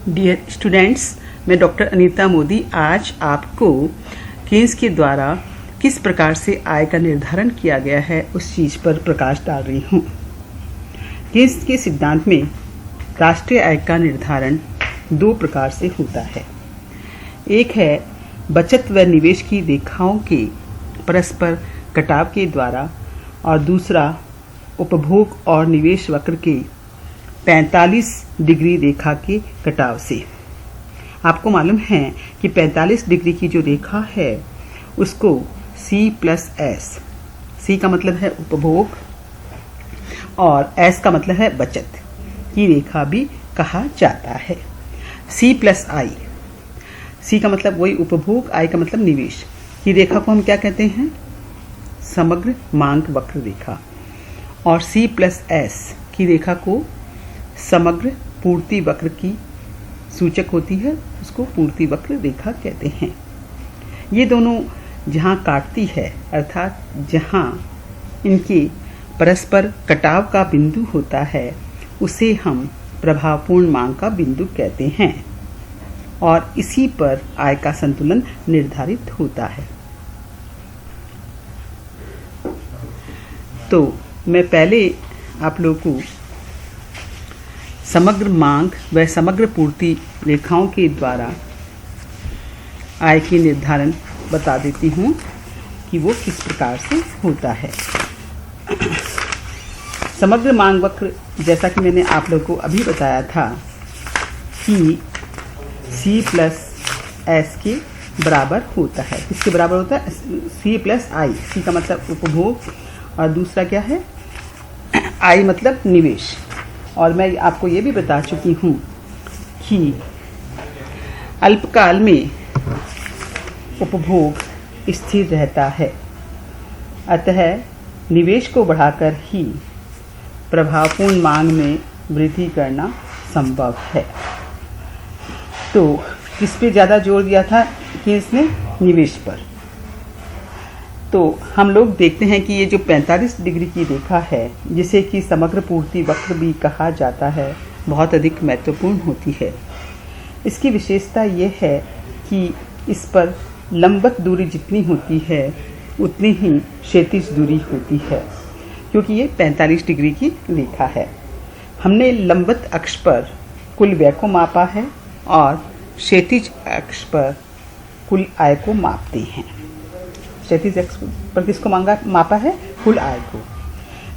Dear students, मैं doctor Anita Modi आज आपको केन्स के द्वारा किस प्रकार से आय का निर्धारण किया गया है उस चीज़ पर प्रकाश डाल रही हूँ। केन्स के सिद्धांत में राष्ट्रीय आय का निर्धारण दो प्रकार से होता है। एक है बचत व निवेश की रेखाओं के परस्पर कटाव के द्वारा और दूसरा उपभोग और निवेश वक्र के 45 डिग्री रेखा के कटाव से। आपको मालूम है कि 45 डिग्री की जो रेखा है उसको C+S, C का मतलब है उपभोग और S का मतलब है बचत की रेखा भी कहा जाता है। C+I, C का मतलब वही उपभोग, I का मतलब निवेश की रेखा को हम क्या कहते हैं? समग्र मांग वक्र रेखा। और C+S की रेखा को समग्र पूर्ति वक्र की सूचक होती है, उसको पूर्ति वक्र रेखा कहते हैं। ये दोनों जहाँ काटती है अर्थात जहाँ इनके परस्पर कटाव का बिंदु होता है उसे हम प्रभावपूर्ण मांग का बिंदु कहते हैं और इसी पर आय का संतुलन निर्धारित होता है। तो मैं पहले आप लोगों को समग्र मांग व समग्र पूर्ति रेखाओं के द्वारा आय के निर्धारण बता देती हूँ कि वो किस प्रकार से होता है। समग्र मांग वक्र, जैसा कि मैंने आप लोगों को अभी बताया था कि C+S के बराबर होता है। किसके बराबर होता है? C+I। C का मतलब उपभोग और दूसरा क्या है? I मतलब निवेश। और मैं आपको ये भी बता चुकी हूँ कि अल्पकाल में उपभोग स्थिर रहता है, अतः निवेश को बढ़ाकर ही प्रभावपूर्ण मांग में वृद्धि करना संभव है। तो किस पे ज़्यादा जोर दिया था कि इसने? निवेश पर। तो हम लोग देखते हैं कि ये जो 45 डिग्री की रेखा है, जिसे कि समग्र पूर्ति वक्र भी कहा जाता है, बहुत अधिक महत्वपूर्ण होती है। इसकी विशेषता ये है कि इस पर लंबवत दूरी जितनी होती है उतनी ही क्षैतिज दूरी होती है, क्योंकि ये 45 डिग्री की रेखा है। हमने लंबवत अक्ष पर कुल व्यय को मापा है और क्षैतिज अक्ष पर कुल आय को मापते हैं। क्षैतिज अक्ष पर किसको मापा है? कुल आय को।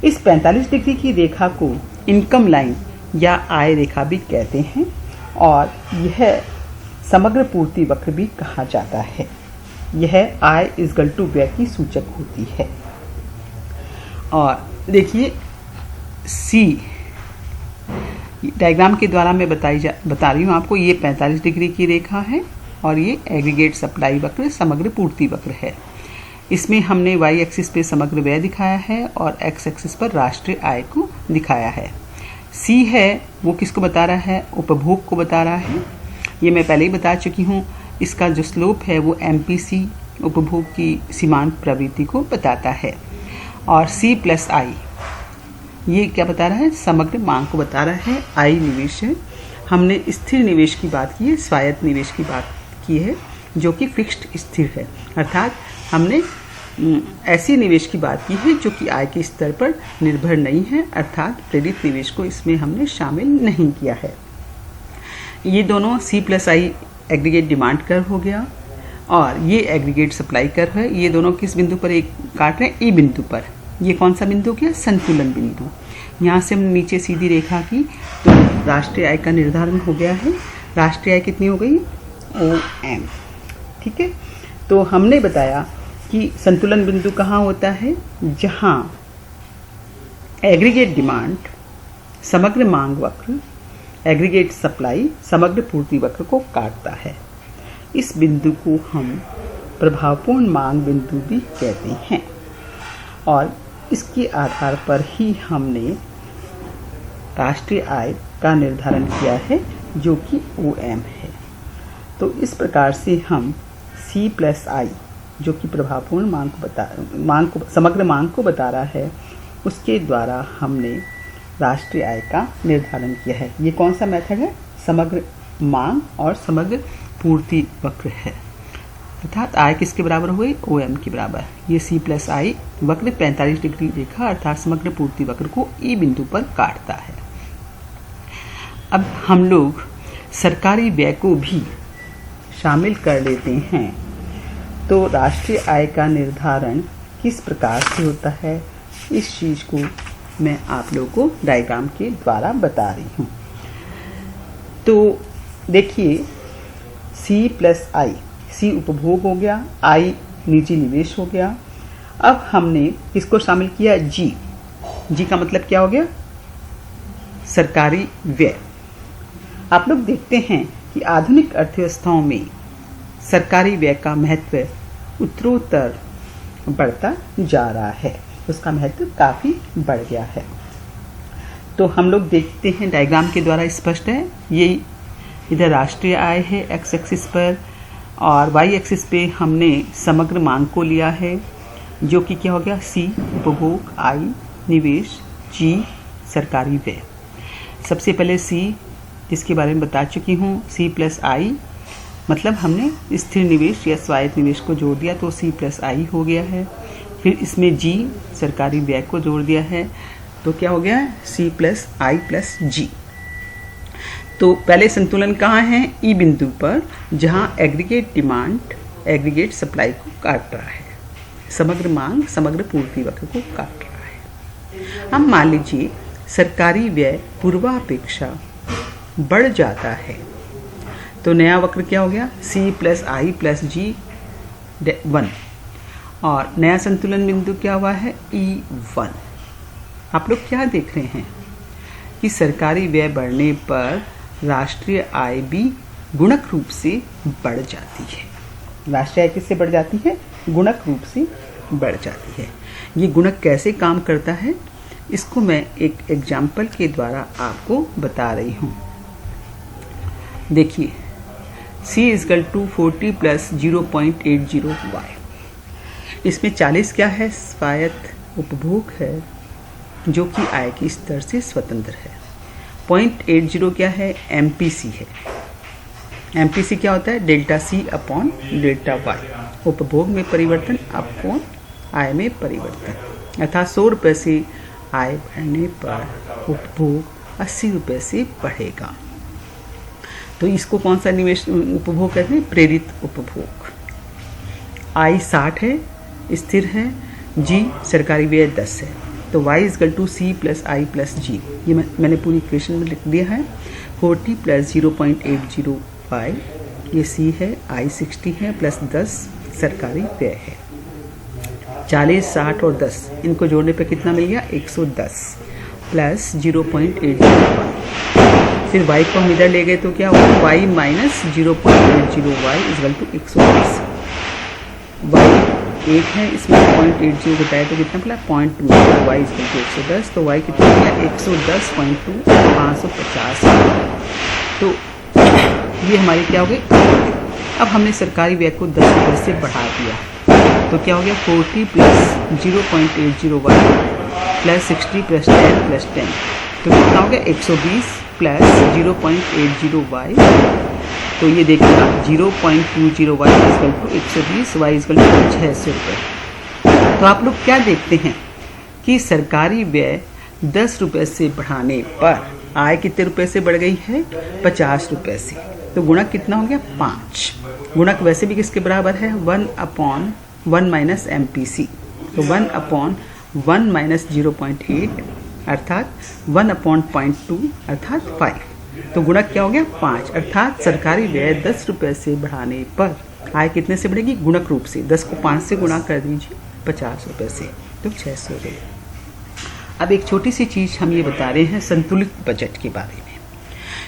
इस 45 डिग्री की रेखा को इनकम लाइन या आय रेखा भी कहते हैं और यह समग्र पूर्ति वक्र भी कहा जाता है। यह आय इक्वल टू व्यय की सूचक होती है। और देखिए C डायग्राम के द्वारा मैं बता रही हूँ आपको। ये 45 डिग्री की रेखा है और ये एग्रीगेट सप्लाई वक्र समग्र पूर्ति वक्र है। इसमें हमने y एक्सिस पे समग्र व्यय दिखाया है और x एक्सिस पर राष्ट्रीय आय को दिखाया है। C है वो किसको बता रहा है? उपभोग को बता रहा है। ये मैं पहले ही बता चुकी हूँ। इसका जो स्लोप है वो MPC उपभोग की सीमांत प्रवृत्ति को बताता है। और C+I ये क्या बता रहा है? समग्र मांग को बता रहा है। I निवेश है। हमने स्थिर निवेश की बात की है, स्वायत्त निवेश की बात की है जो कि फिक्स्ड स्थिर है, अर्थात हमने ऐसी निवेश की बात की है जो कि आय के स्तर पर निर्भर नहीं है, अर्थात प्रेरित निवेश को इसमें हमने शामिल नहीं किया है। ये दोनों C+I एग्रीगेट डिमांड कर्व हो गया और ये एग्रीगेट सप्लाई कर्व है। ये दोनों किस बिंदु पर एक काट रहे हैं? E बिंदु पर। ये कौन सा बिंदु क्या? संतुलन बिंदु। यहाँ से हम नीचे सीधी रेखा की तो राष्ट्रीय आय का निर्धारण हो गया है। राष्ट्रीय आय कितनी हो गई? OM। ठीक है, तो हमने बताया कि संतुलन बिंदु कहाँ होता है? जहाँ एग्रीगेट डिमांड समग्र मांग वक्र, एग्रीगेट सप्लाई समग्र पूर्ति वक्र को काटता है। इस बिंदु को हम प्रभावपूर्ण मांग बिंदु भी कहते हैं और इसके आधार पर ही हमने राष्ट्रीय आय का निर्धारण किया है जो कि OM है। तो इस प्रकार से हम C+I जो कि प्रभावपूर्ण समग्र मांग को बता रहा है, उसके द्वारा हमने राष्ट्रीय आय का निर्धारण किया है। ये कौन सा मेथड है? समग्र मांग और समग्र पूर्ति वक्र है, अर्थात आय किसके बराबर हुई, OM के बराबर। ये C प्लस I वक्र 45 डिग्री रेखा अर्थात समग्र पूर्ति वक्र को E बिंदु पर काटता है। अब हम लोग सरकारी व्यय को भी शामिल कर लेते हैं। तो राष्ट्रीय आय का निर्धारण किस प्रकार से होता है, इस चीज़ को मैं आप लोगों को डायग्राम के द्वारा बता रही हूँ। तो देखिए C प्लस I, C उपभोग हो गया, I निजी निवेश हो गया। अब हमने किसको शामिल किया, G का मतलब क्या हो गया, सरकारी व्यय। आप लोग देखते हैं कि आधुनिक अर्थव्यवस्थाओं में सरकारी व्यय का महत्व उत्तरोत्तर बढ़ता जा रहा है, उसका महत्व काफ़ी बढ़ गया है। तो हम लोग देखते हैं डायग्राम के द्वारा स्पष्ट है। ये इधर राष्ट्रीय आय है एक्स एक्सिस पर, और वाई एक्सिस पे हमने समग्र मांग को लिया है, जो कि क्या हो गया, C उपभोग, I निवेश, G सरकारी व्यय। सबसे पहले C, जिसके बारे में बता चुकी हूँ, C प्लस I मतलब हमने स्थिर निवेश या स्वायत्त निवेश को जोड़ दिया तो C प्लस I हो गया है। फिर इसमें G सरकारी व्यय को जोड़ दिया है तो क्या हो गया, C plus I plus G। तो पहले संतुलन कहाँ है, E बिंदु पर, जहाँ एग्रीगेट डिमांड एग्रीगेट सप्लाई को काट रहा है, समग्र मांग समग्र पूर्ति वक्र को काट रहा है। अब मान लीजिए सरकारी व्यय पूर्वापेक्षा बढ़ जाता है तो नया वक्र क्या हो गया, C plus I plus G 1, और नया संतुलन बिंदु क्या हुआ है, E1। आप लोग क्या देख रहे हैं कि सरकारी व्यय बढ़ने पर राष्ट्रीय आय भी गुणक रूप से बढ़ जाती है। राष्ट्रीय आय किससे बढ़ जाती है, गुणक रूप से बढ़ जाती है। ये गुणक कैसे काम करता है, इसको मैं एक एग्जाम्पल के द्वारा आपको बता रही हूँ। देखिए C is equal to 40 plus 0.80y, इसमें 40 क्या है, स्वायत्त उपभोग है जो कि आय के स्तर से स्वतंत्र है। 0.80 क्या है, MPC है। MPC क्या होता है, delta C upon delta Y, उपभोग में परिवर्तन अपॉन आय में परिवर्तन, अर्थात 100 रुपये से आय बढ़ने पर उपभोग 80 रुपये से बढ़ेगा। तो इसको कौन सा निवेश उपभोग कहते हैं, प्रेरित उपभोग। I 60 है, स्थिर है, G सरकारी व्यय 10 है, तो y is equal to C plus I plus G, ये मैंने पूरी इक्वेशन में लिख दिया है। 40 प्लस 0.80y ये C है, I 60 है, प्लस 10 सरकारी व्यय है। 40, 60 और 10 इनको जोड़ने पे कितना मिल गया, 110 प्लस 0.80y। फिर y को हम इधर ले गए तो क्या हुआ, y minus 0.80y is equal to 110। y 1 है, इसमें 0.80 घटाया तो कितना मिला, 0.2, y इजकल टू 110, तो y कितना मिला, 110.2 550। तो ये हमारी क्या हो गई। अब हमने सरकारी व्यय को 10 रुपये से बढ़ा दिया तो क्या हो गया, 40 plus 0.80y plus 60 plus 10 plus 10, तो कितना हो गया, 120 प्लस 0.80y, तो ये देखिएगा 0.20y is equal to 120, y is equal to 600 रुपये। तो आप लोग क्या देखते हैं कि सरकारी व्यय 10 रुपये से बढ़ाने पर आय कितने रुपए से बढ़ गई है, 50 रुपये से। तो गुणक कितना हो गया, 5। गुणक वैसे भी किसके बराबर है, 1/1 माइनस MPC, तो 1/1 माइनस 0.8 अर्थात 1/0.2 अर्थात 5। तो गुणक क्या हो गया, 5, अर्थात सरकारी व्यय 10 रुपये से बढ़ाने पर आय कितने से बढ़ेगी, गुणक रूप से 10 को 5 से गुणा कर दीजिए 50 रुपये से, तो 600 रुपये। अब एक छोटी सी चीज़ हम ये बता रहे हैं संतुलित बजट के बारे में,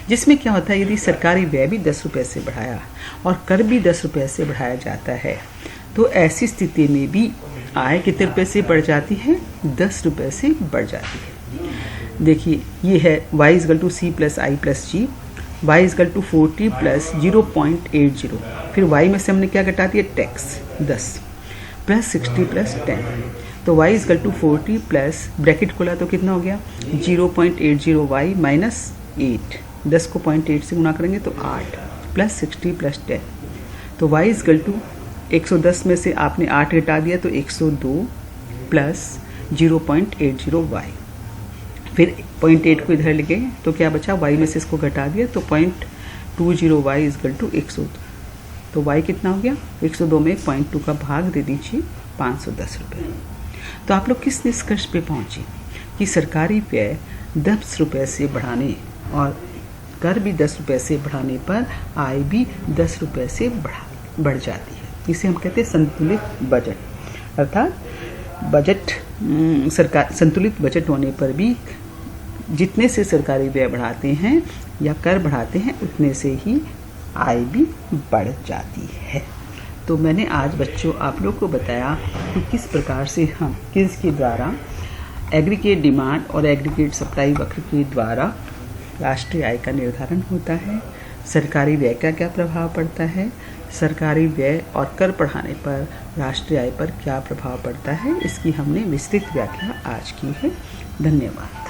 जिसमें क्या होता है, यदि सरकारी व्यय भी 10 रुपये से बढ़ाया और कर भी 10 रुपये से बढ़ाया जाता है तो ऐसी स्थिति में भी आय कितने रुपये से बढ़ जाती है, 10 रुपये से बढ़ जाती है। देखिए ये है y is equal to C plus I plus G, y is equal to 40 plus 0.80, फिर y में से हमने क्या घटा दिया, टैक्स 10 प्लस 60 प्लस 10, तो y is equal to 40 plus bracket खोला तो कितना हो गया 0.80y माइनस 8 10 को 0.8 से गुना करेंगे तो 8 प्लस 60 प्लस 10, तो y इजकल टू 110 में से आपने 8 घटा दिया तो 102 प्लस 0.80y, फिर 0.8 को इधर ले गए तो क्या बचा, y में से इसको घटा दिया तो 0.20y इजकल टू 102, तो y कितना हो गया, 102 में 0.2 का भाग दे दीजिए 510 रुपये। तो आप लोग किस निष्कर्ष पे पहुँचे कि सरकारी व्यय 10 रुपये से बढ़ाने और कर भी 10 रुपये से बढ़ाने पर आय भी 10 रुपये से बढ़ जाती है। इसे हम कहते हैं संतुलित बजट, अर्थात बजट सरकार संतुलित बजट होने पर भी जितने से सरकारी व्यय बढ़ाते हैं या कर बढ़ाते हैं उतने से ही आय भी बढ़ जाती है। तो मैंने आज बच्चों आप लोग को बताया कि किस प्रकार से हम किसके द्वारा एग्रीगेट डिमांड और एग्रीगेट सप्लाई वक्र के द्वारा राष्ट्रीय आय का निर्धारण होता है, सरकारी व्यय का क्या प्रभाव पड़ता है, सरकारी व्यय और कर बढ़ाने पर राष्ट्रीय आय पर क्या प्रभाव पड़ता है, इसकी हमने विस्तृत व्याख्या आज की है। धन्यवाद।